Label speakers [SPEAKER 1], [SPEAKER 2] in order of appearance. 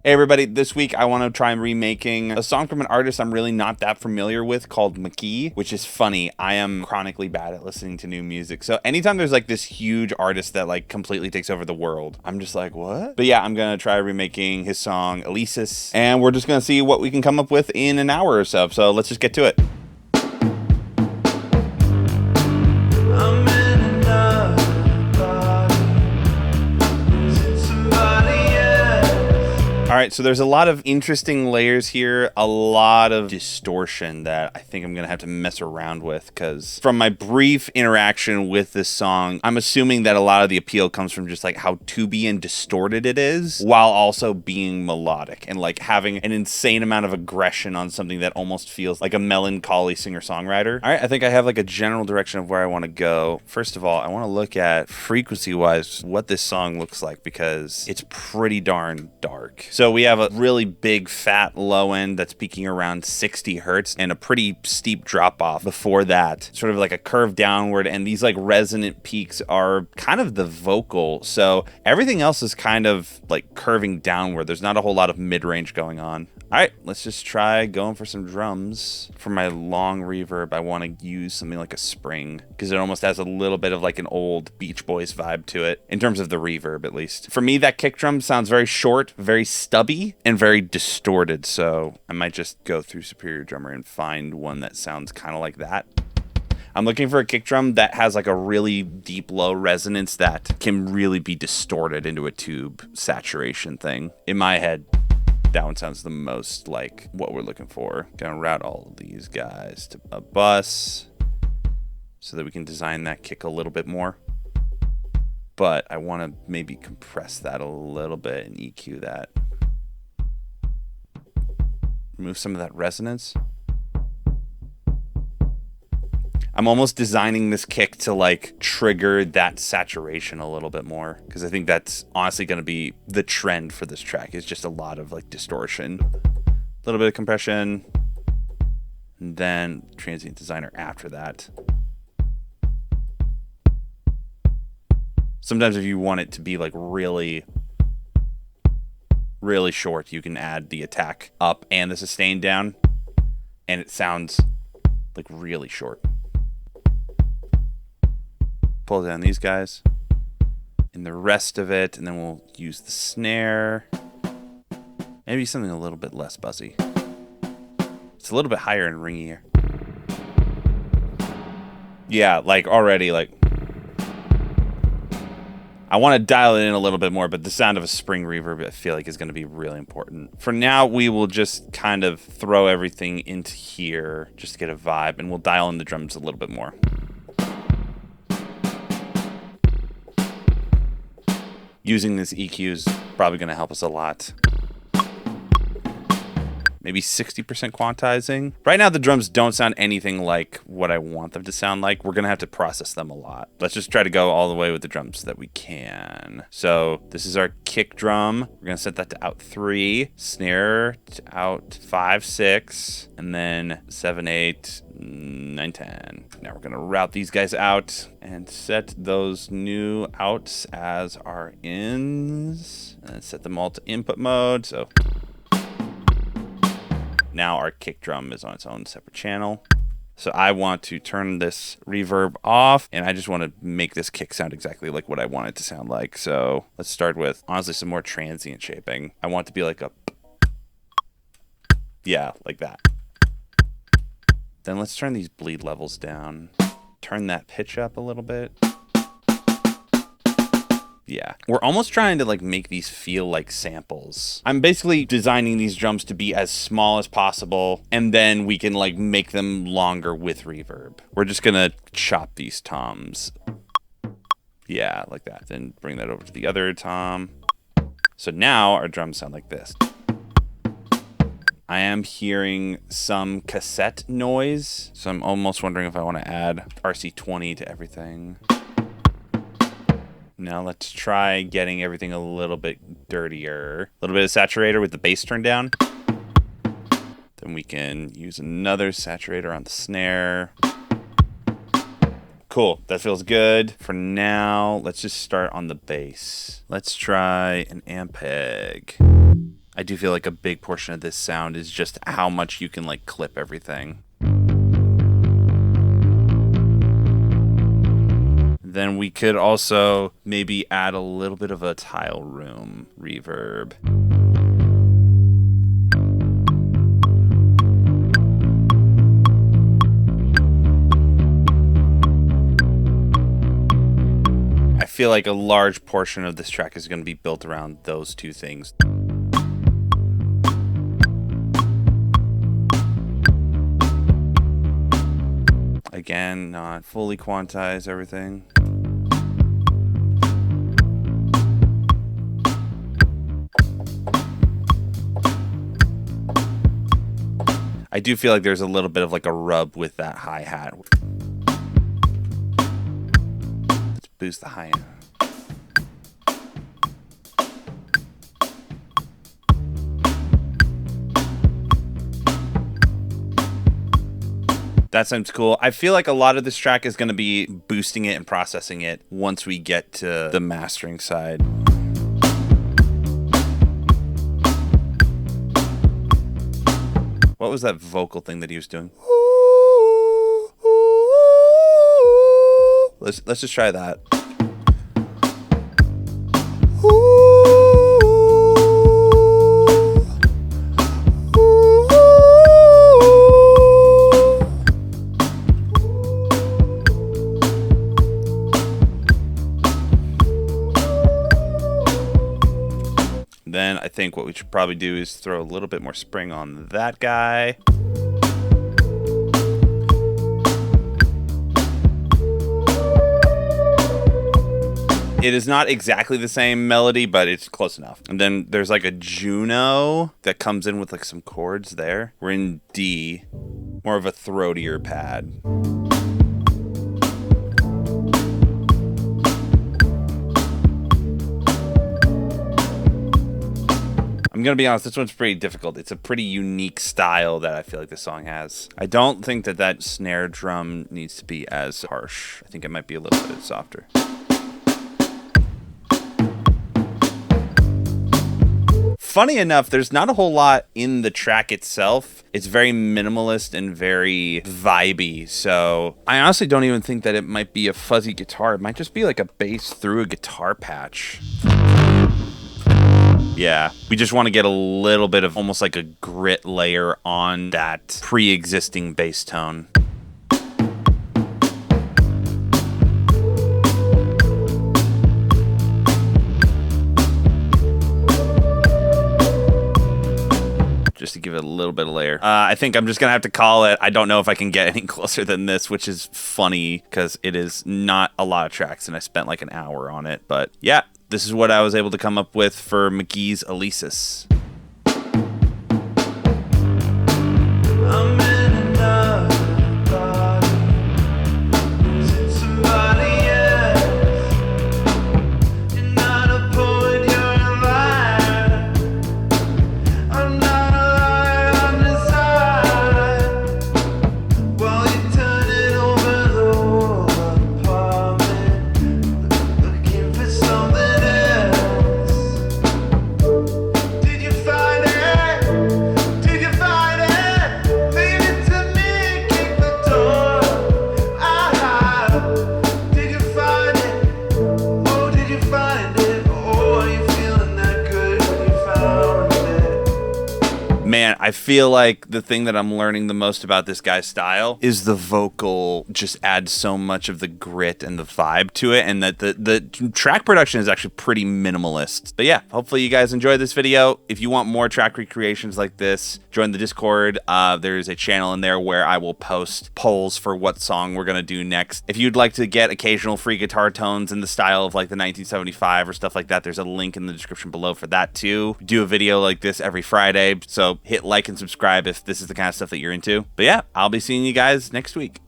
[SPEAKER 1] Hey everybody, this week I want to try remaking a song from an artist I'm really not that familiar with called Mk.Gee, which is funny. I am chronically bad at listening to new music. So anytime there's like this huge artist that like completely takes over the world, I'm just like, what? But yeah, I'm going to try remaking his song Alesis, and we're just going to see what we can come up with in an hour or so. So let's just get to it. All right, so there's a lot of interesting layers here, a lot of distortion that I think I'm going to have to mess around with, because from my brief interaction with this song, I'm assuming that a lot of the appeal comes from just like how tubey and distorted it is, while also being melodic and like having an insane amount of aggression on something that almost feels like a melancholy singer-songwriter. All right, I think I have like a general direction of where I want to go. First of all, I want to look at frequency-wise what this song looks like, because it's pretty darn dark. So we have a really big fat low end that's peaking around 60 hertz and a pretty steep drop off before that, sort of like a curve downward, and these like resonant peaks are kind of the vocal. So everything else is kind of like curving downward. There's not a whole lot of mid-range going on. All right, let's just try going for some drums. For my long reverb, I want to use something like a spring, because it almost has a little bit of like an old Beach Boys vibe to it, in terms of the reverb at least. For me, that kick drum sounds very short, very stubby, and very distorted, so I might just go through Superior Drummer and find one that sounds kind of like that. I'm looking for a kick drum that has like a really deep low resonance that can really be distorted into a tube saturation thing. In my head, that one sounds the most like what we're looking for. Gonna route all of these guys to a bus so that we can design that kick a little bit more. But I want to maybe compress that a little bit and EQ that. Remove some of that resonance. I'm almost designing this kick to like trigger that saturation a little bit more, because I think that's honestly going to be the trend for this track, is just a lot of like distortion, a little bit of compression, and then transient designer after that. Sometimes if you want it to be like really short, you can add the attack up and the sustain down, and it sounds like really short. Pull down these guys and the rest of it, and then we'll use the snare. Maybe something a little bit less buzzy. It's a little bit higher and ringier. Yeah, like already, like I want to dial it in a little bit more, but the sound of a spring reverb I feel like is going to be really important. For now, we will just kind of throw everything into here just to get a vibe, and we'll dial in the drums a little bit more. Using this EQ is probably going to help us a lot. Maybe 60% quantizing. Right now, the drums don't sound anything like what I want them to sound like. We're going to have to process them a lot. Let's just try to go all the way with the drums that we can. So this is our kick drum. We're going to set that to out 3, snare to out 5, 6, and then 7, 8, 9, 10. Now we're going to route these guys out and set those new outs as our ins, and set them all to input mode. So now our kick drum is on its own separate channel. So I want to turn this reverb off, and I just want to make this kick sound exactly like what I want it to sound like. So let's start with, honestly, some more transient shaping. I want it to be like a, yeah, like that. Then let's turn these bleed levels down. Turn that pitch up a little bit. Yeah, we're almost trying to like make these feel like samples. I'm basically designing these drums to be as small as possible, and then we can like make them longer with reverb. We're just gonna chop these toms. Yeah, like that. Then bring that over to the other tom. So now our drums sound like this. I am hearing some cassette noise, so I'm almost wondering if I want to add RC20 to everything. Now let's try getting everything a little bit dirtier. A little bit of saturator with the bass turned down. Then we can use another saturator on the snare. Cool, that feels good. For now, let's just start on the bass. Let's try an Ampeg. I do feel like a big portion of this sound is just how much you can like clip everything. Then we could also maybe add a little bit of a tile room reverb. I feel like a large portion of this track is going to be built around those two things. Again, not fully quantize everything. I do feel like there's a little bit of like a rub with that hi-hat. Let's boost the hi-hat. That sounds cool. I feel like a lot of this track is going to be boosting it and processing it once we get to the mastering side. What was that vocal thing that he was doing? Let's just try that. Then I think what we should probably do is throw a little bit more spring on that guy. It is not exactly the same melody, but it's close enough. And then there's like a Juno that comes in with like some chords there. We're in D, more of a throatier pad. I'm going to be honest, this one's pretty difficult. It's a pretty unique style that I feel like this song has. I don't think that that snare drum needs to be as harsh. I think it might be a little bit softer. Funny enough, there's not a whole lot in the track itself. It's very minimalist and very vibey. So I honestly don't even think that it might be a fuzzy guitar. It might just be like a bass through a guitar patch. Yeah, we just want to get a little bit of almost like a grit layer on that pre-existing bass tone. Just to give it a little bit of layer. I think I'm just going to have to call it. I don't know if I can get any closer than this, which is funny because it is not a lot of tracks and I spent like an hour on it. But yeah. This is what I was able to come up with for Mk.Gee Alesis. Man, I feel like the thing that I'm learning the most about this guy's style is the vocal just adds so much of the grit and the vibe to it, and that the track production is actually pretty minimalist. But yeah, hopefully you guys enjoyed this video. If you want more track recreations like this, join the Discord. There's a channel in there where I will post polls for what song we're going to do next. If you'd like to get occasional free guitar tones in the style of like the 1975 or stuff like that, there's a link in the description below for that too. We do a video like this every Friday, so hit like and subscribe if this is the kind of stuff that you're into. But yeah, I'll be seeing you guys next week.